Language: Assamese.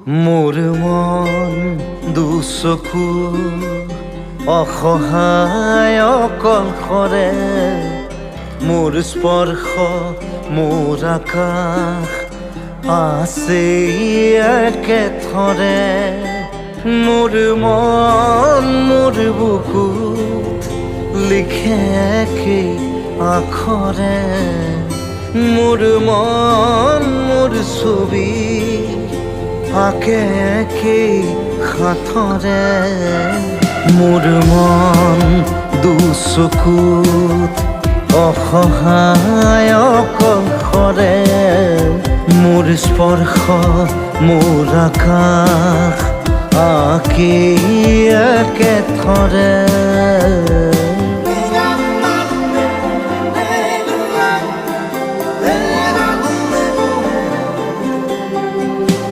মোৰ মন দুচকু অসহায় অকলশৰে, মোৰ স্পৰ্শ মোৰ আকাশ আছে একেথৰে। মোৰ মন মোৰ বুকুত লিখে একেই আখৰে, মোৰ মন মোৰ ছবি আঁকে একেই সাঁথৰে। মোৰ মন দুচকুত অসহায় অকলশৰে, মোৰ স্পৰ্শ মোৰ আকাশ আঁকি একেথৰে।